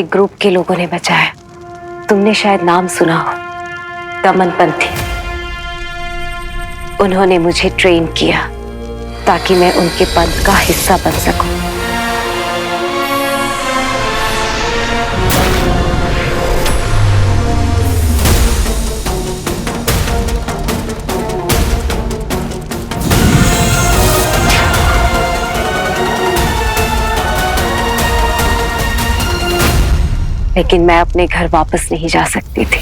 एक ग्रुप के लोगों ने बचाया। तुमने शायद नाम सुना हो, दमनपंथी। उन्होंने मुझे ट्रेन किया ताकि मैं उनके पंथ का हिस्सा बन सकूं। लेकिन मैं अपने घर वापस नहीं जा सकती थी।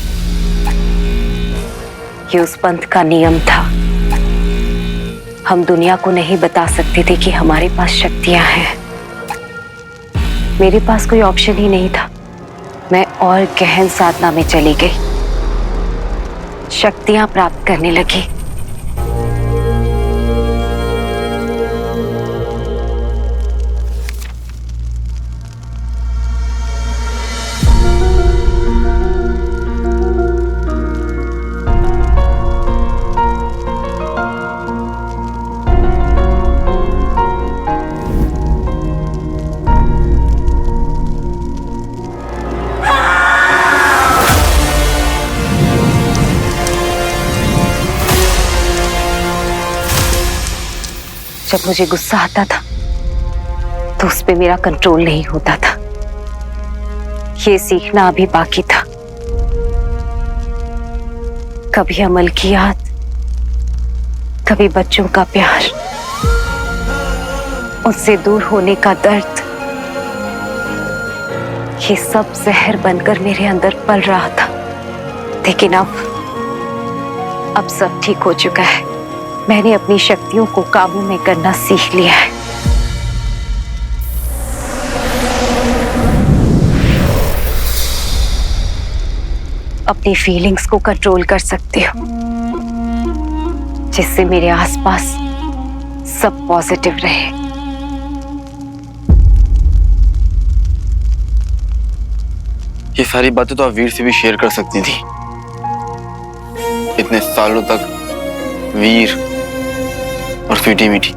ये उस पंथ का नियम था। हम दुनिया को नहीं बता सकते थे कि हमारे पास शक्तियां हैं। मेरे पास कोई ऑप्शन ही नहीं था। मैं और गहन साधना में चली गई, शक्तियां प्राप्त करने लगी। जब मुझे गुस्सा आता था तो उस पे मेरा कंट्रोल नहीं होता था। ये सीखना अभी बाकी था। कभी अमल की याद, कभी बच्चों का प्यार, उनसे दूर होने का दर्द, ये सब जहर बनकर मेरे अंदर पल रहा था। लेकिन अब सब ठीक हो चुका है। मैंने अपनी शक्तियों को काबू में करना सीख लिया है। अपनी फीलिंग्स को कंट्रोल कर सकती हूँ, जिससे मेरे आसपास सब पॉजिटिव रहे। ये सारी बातें तो आप वीर से भी शेयर कर सकती थी। इतने सालों तक वीर और स्वीटी मीठी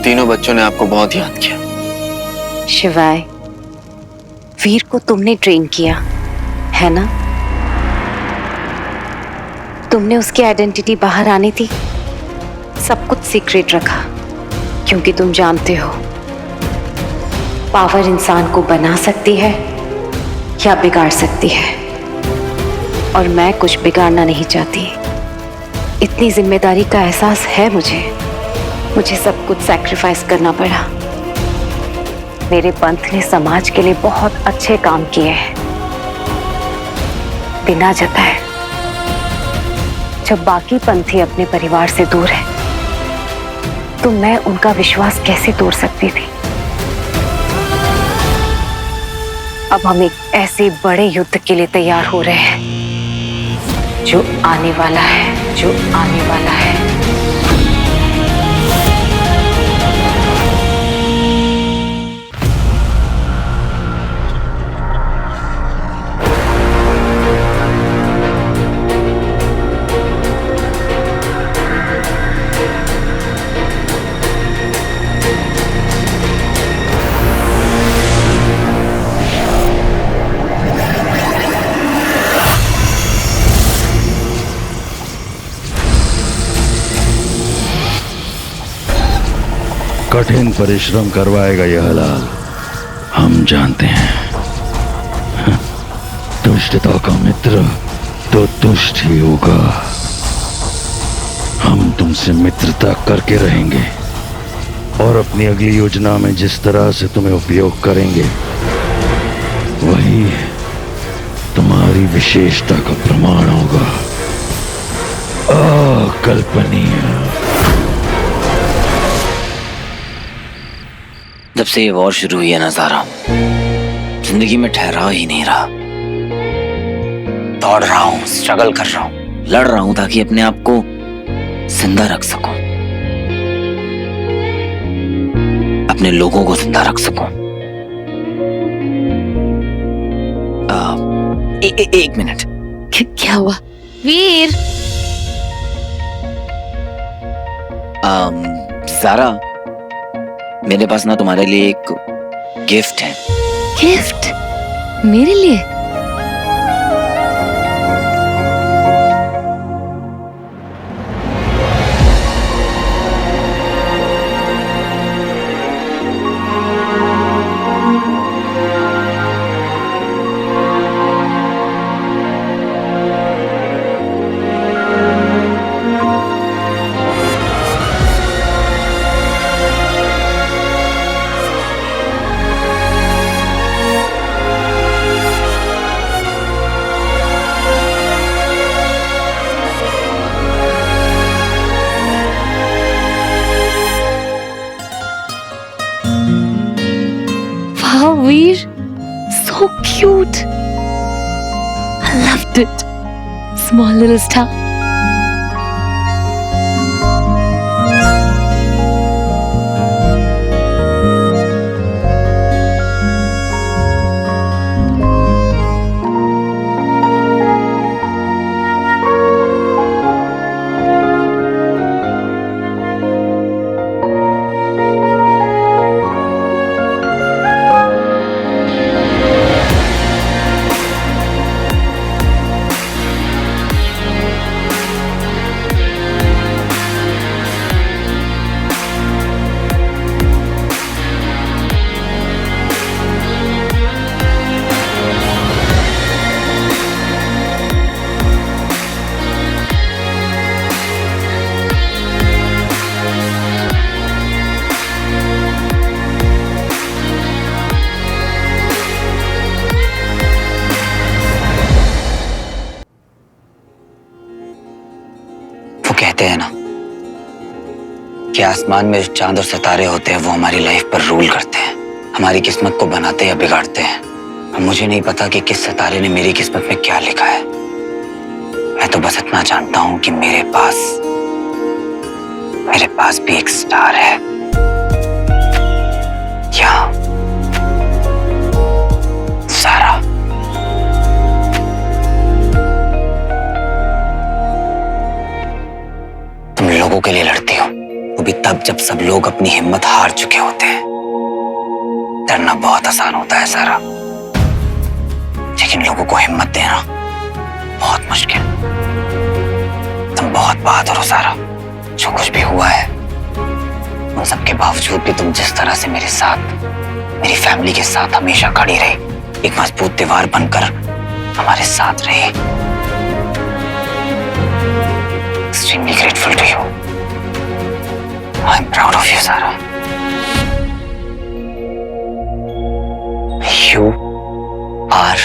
तीनों बच्चों ने आपको बहुत याद किया। शिवाय, वीर को तुमने ट्रेन किया है ना? तुमने उसकी आइडेंटिटी बाहर आने दी, सब कुछ सीक्रेट रखा, क्योंकि तुम जानते हो पावर इंसान को बना सकती है या बिगाड़ सकती है, और मैं कुछ बिगाड़ना नहीं चाहती। इतनी जिम्मेदारी का एहसास है मुझे सब कुछ सैक्रिफाइस करना पड़ा। मेरे पंथ ने समाज के लिए बहुत अच्छे काम किए हैं, बिना जताए। जब बाकी पंथी अपने परिवार से दूर है तो मैं उनका विश्वास कैसे तोड़ सकती थी? अब हम एक ऐसे बड़े युद्ध के लिए तैयार हो रहे हैं जो आने वाला है। कठिन परिश्रम करवाएगा यह हलाल, हम जानते हैं। दुष्टता का मित्र तो दुष्ट ही होगा। हम तुमसे मित्रता करके रहेंगे और अपनी अगली योजना में जिस तरह से तुम्हें उपयोग करेंगे वही तुम्हारी विशेषता का प्रमाण होगा। अकल्पनीय। जब से ये वॉर शुरू हुई है ना ज़ारा, जिंदगी में ठहराव ही नहीं रहा। दौड़ रहा हूँ, स्ट्रगल कर रहा हूँ, लड़ रहा हूँ ताकि अपने आप को जिंदा रख सकूं, अपने लोगों को जिंदा रख सकूं। एक मिनट। क्या हुआ? वीर। ज़ारा, मेरे पास ना तुम्हारे लिए एक गिफ्ट है। गिफ्ट? मेरे लिए? Wow, Veer, so cute. I loved it. Small little star. कहते हैं ना कि आसमान में जो चांद और सितारे होते हैं वो हमारी लाइफ पर रूल करते हैं, हमारी किस्मत को बनाते या बिगाड़ते हैं। अब मुझे नहीं पता कि किस सितारे ने मेरी किस्मत में क्या लिखा है। मैं तो बस इतना जानता हूं कि मेरे पास भी एक स्टार है। यहाँ सारा। तुम लोगों के लिए लड़ती हो, वो भी तब जब सब लोग अपनी हिम्मत हार चुके होते हैं। डरना बहुत आसान होता है सारा, लेकिन लोगों को हिम्मत देना बहुत मुश्किल। तुम बहुत बहादुर हो सारा। जो कुछ भी हुआ है उन सबके बावजूद भी तुम जिस तरह से मेरे साथ, मेरी फैमिली के साथ हमेशा खड़ी रही, एक मजबूत दीवार बनकर हमारे साथ रही। Extremely grateful to you. I'm proud of you, Sarah. You are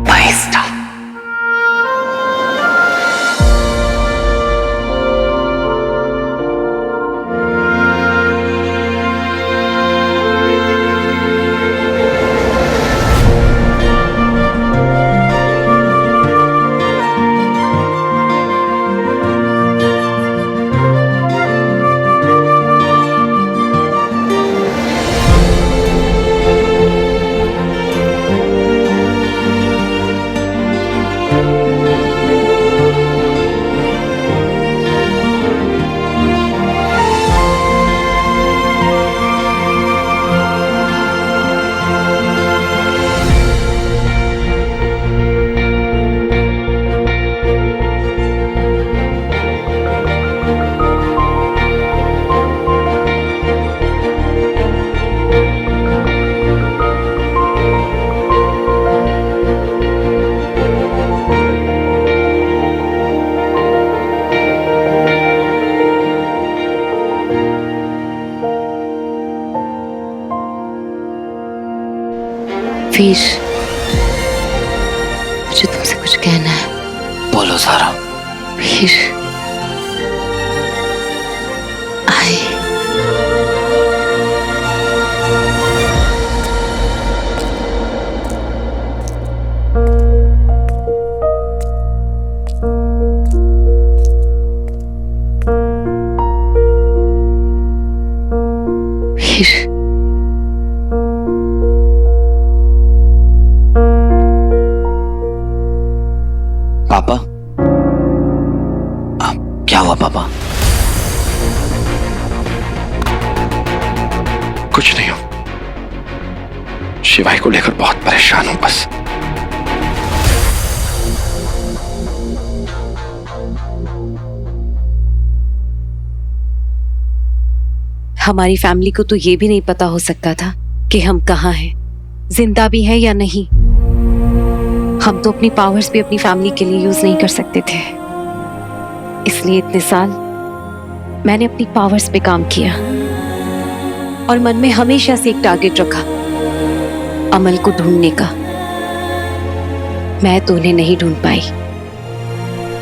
my star. वीर, मुझे तुमसे कुछ कहना है। बोलो सारा। वीर, वीर, पापा, क्या हुआ पापा? कुछ नहीं हो, शिवाय को लेकर बहुत परेशान हूं बस। हमारी फैमिली को तो ये भी नहीं पता हो सकता था कि हम कहाँ हैं, जिंदा भी है या नहीं। हम तो अपनी पावर्स भी अपनी फैमिली के लिए यूज नहीं कर सकते थे। इसलिए इतने साल मैंने अपनी पावर्स पे काम किया और मन में हमेशा से एक टारगेट रखा, अमल को ढूंढने का। मैं तो उन्हें नहीं ढूंढ पाई,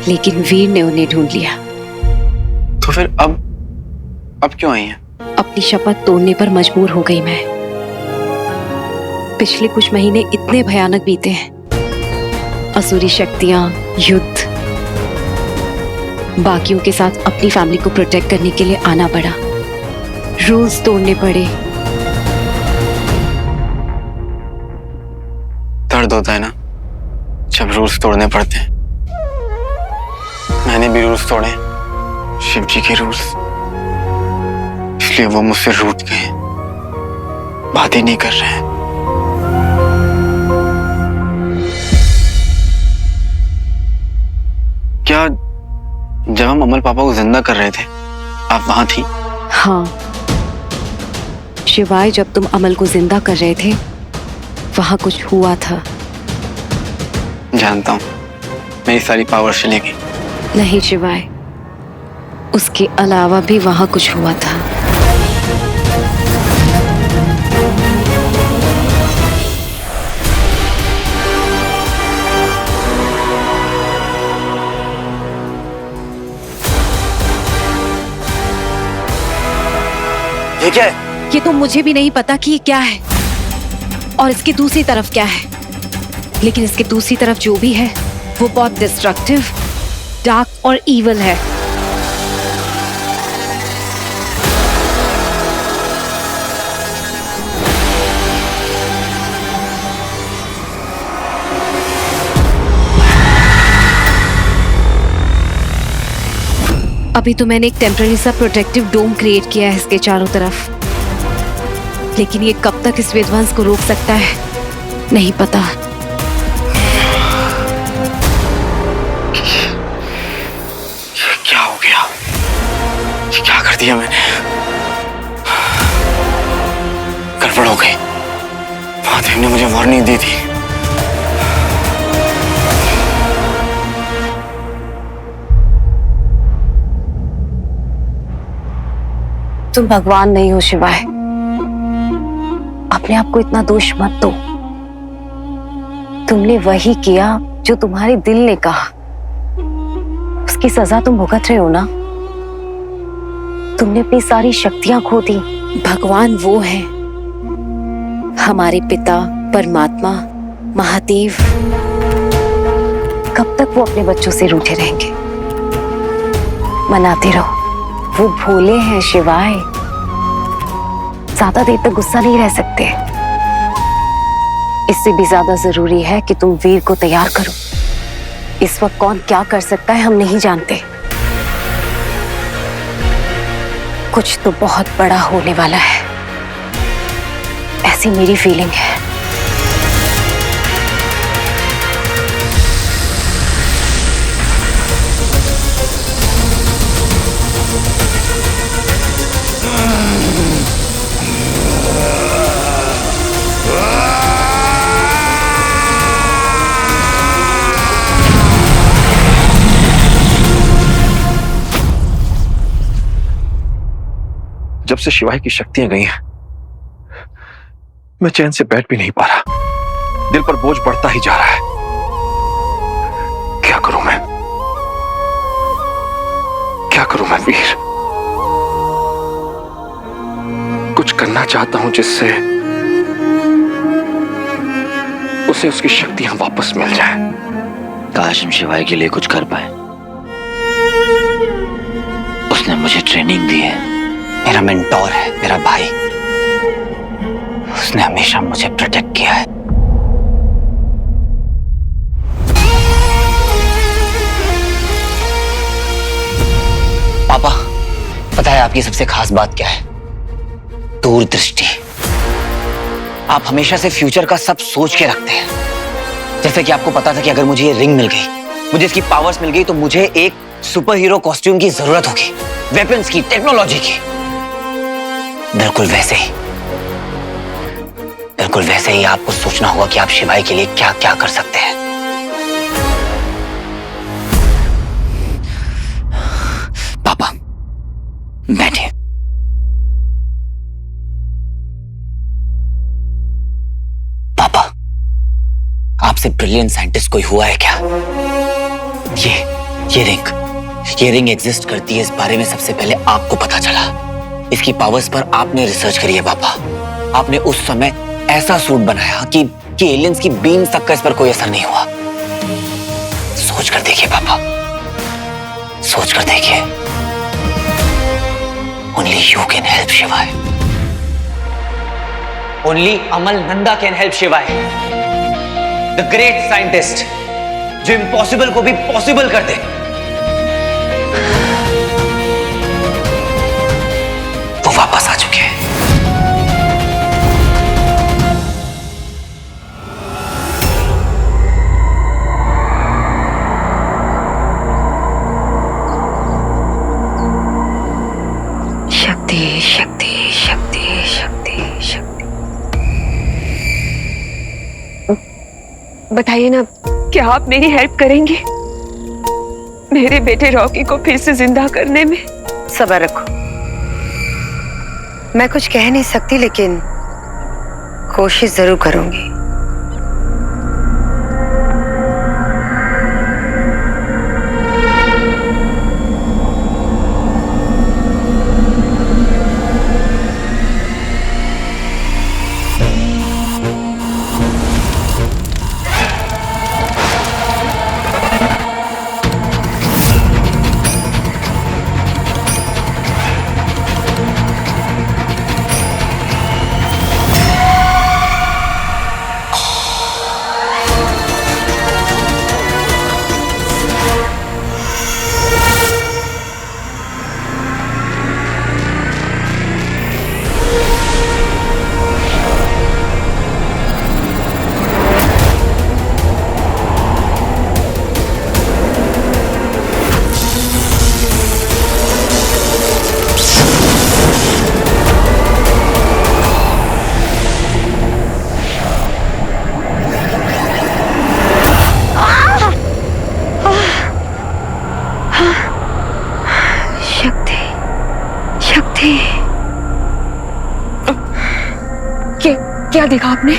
लेकिन वीर ने उन्हें ढूंढ लिया। तो फिर अब क्यों आई हैं? अपनी शपथ तोड़ने पर मजबूर हो गई मैं। पिछले कुछ महीने इतने भयानक बीते हैं, असुरी शक्तियां, युद्ध। बाकियों के साथ अपनी फैमिली को प्रोटेक्ट करने के लिए आना पड़ा, रूल्स तोड़ने पड़े। दर्द होता है ना जब रूल्स तोड़ने पड़ते हैं। मैंने भी रूल्स तोड़े, शिव जी के रूल्स, इसलिए वो मुझसे रूठ गए, बात ही नहीं कर रहे हैं। क्या जब हम अमल पापा को जिंदा कर रहे थे आप वहां थी? हाँ, शिवाय जब तुम अमल को जिंदा कर रहे थे वहां कुछ हुआ था। जानता हूं, मेरी सारी पावर चली गई। नहीं शिवाय, उसके अलावा भी वहां कुछ हुआ था। ये क्या है? ये तो मुझे भी नहीं पता कि ये क्या है और इसकी दूसरी तरफ क्या है, लेकिन इसके दूसरी तरफ जो भी है वो बहुत डिस्ट्रक्टिव, डार्क और ईवल है। अभी तो मैंने एक टेम्पररी सा प्रोटेक्टिव डोम क्रिएट किया है इसके चारों तरफ, लेकिन ये कब तक इस विध्वंस को रोक सकता है नहीं पता। ये क्या हो गया? ये क्या कर दिया मैंने? गड़बड़ हो गई। महादेव ने मुझे वार्निंग दी थी। तुम भगवान नहीं हो शिवाय, अपने आप को इतना दोष मत दो। तुमने वही किया जो तुम्हारे दिल ने कहा, उसकी सजा तुम भुगत रहे हो ना। तुमने अपनी सारी शक्तियां खो दी। भगवान वो है, हमारे पिता परमात्मा महादेव। कब तक वो अपने बच्चों से रूठे रहेंगे? मनाते रहो, वो भोले हैं शिवाय, ज्यादा देर तक गुस्सा नहीं रह सकते। इससे भी ज्यादा जरूरी है कि तुम वीर को तैयार करो। इस वक्त कौन क्या कर सकता है हम नहीं जानते। कुछ तो बहुत बड़ा होने वाला है, ऐसी मेरी फीलिंग है। जब से शिवाय की शक्तियां गई हैं, मैं चैन से बैठ भी नहीं पा रहा। दिल पर बोझ बढ़ता ही जा रहा है। क्या करूं मैं? क्या करूं मैं वीर? कुछ करना चाहता हूं जिससे उसे उसकी शक्तियां वापस मिल जाएं। काश हम शिवाय के लिए कुछ कर पाए। उसने मुझे ट्रेनिंग दी है, मेरा मेंटोर है, मेरा भाई। उसने हमेशा मुझे प्रोटेक्ट किया है। पापा, पता है आपकी सबसे खास बात क्या है? दूरदृष्टि। आप हमेशा से फ्यूचर का सब सोच के रखते हैं। जैसे कि आपको पता था कि अगर मुझे ये रिंग मिल गई, मुझे इसकी पावर्स मिल गई, तो मुझे एक सुपर हीरो कॉस्ट्यूम की जरूरत होगी, वेपन्स की, टेक्नोलॉजी की। बिल्कुल वैसे ही आपको सोचना होगा कि आप शिवाई के लिए क्या क्या कर सकते हैं। पापा बैठे। पापा, आपसे ब्रिलियंट साइंटिस्ट कोई हुआ है क्या? ये रिंग एग्जिस्ट करती है, इस बारे में सबसे पहले आपको पता चला। इसकी पावर्स पर आपने रिसर्च करी है पापा। आपने उस समय ऐसा सूट बनाया कि एलियंस की बीम्स तक का इस पर कोई असर नहीं हुआ। सोच कर देखिए पापा, सोच कर देखिए। Only you can help शिवाय। Only Amal Nanda can help शिवाय। The great scientist जो इम्पॉसिबल को भी पॉसिबल कर दे। वो वापस आ चुके हैं। शक्ति शक्ति शक्ति शक्ति शक्ति। बताइए ना, क्या आप मेरी हेल्प करेंगे मेरे बेटे रॉकी को फिर से जिंदा करने में? सब्र रखो, मैं कुछ कह नहीं सकती लेकिन कोशिश जरूर करूंगी। क्या देखा आपने?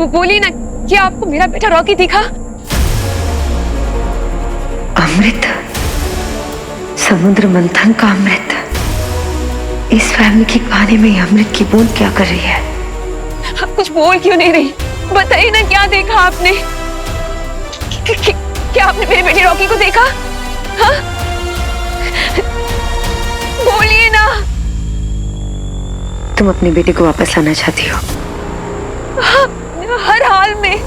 बोलिए ना, क्या आपको मेरा बेटा रॉकी दिखा? अमृत, समुद्र मंथन का अमृत। इस फैमिली की कहानी में अमृत की बूंद क्या कर रही है? आप कुछ बोल क्यों नहीं रही? बताइए ना, क्या देखा आपने? क्या आपने मेरे बेटे रॉकी को देखा? हाँ? बोलिए ना। तुम अपने बेटे को वापस लाना चाहती हो? हाँ, हर हाल में।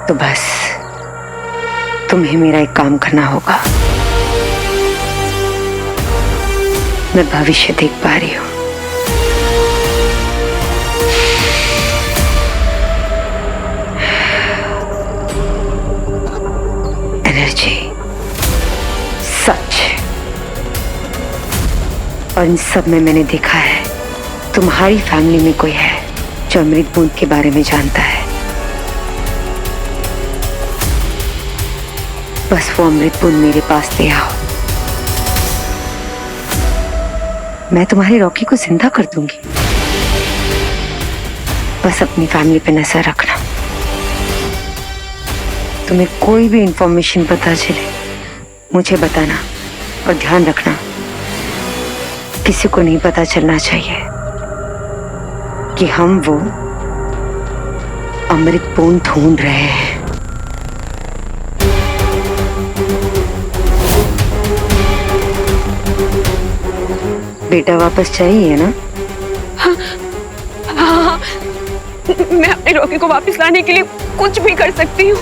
तो बस तुम्हें मेरा एक काम करना होगा। मैं भविष्य देख पा रही हूं। एनर्जी, सच, और इन सब में मैंने देखा है तुम्हारी फैमिली में कोई है जो अमृत बूंद के बारे में जानता है। बस वो अमृत बूंद मेरे पास ले आओ, मैं तुम्हारी रॉकी को जिंदा कर दूंगी। बस अपनी फैमिली पे नजर रखना। तुम्हें कोई भी इंफॉर्मेशन पता चले मुझे बताना, और ध्यान रखना किसी को नहीं पता चलना चाहिए कि हम वो अमृत बूंद ढूंढ रहे हैं। बेटा वापस चाहिए ना? हाँ, हाँ, हाँ, मैं अपने रॉकी को वापस लाने के लिए कुछ भी कर सकती हूँ।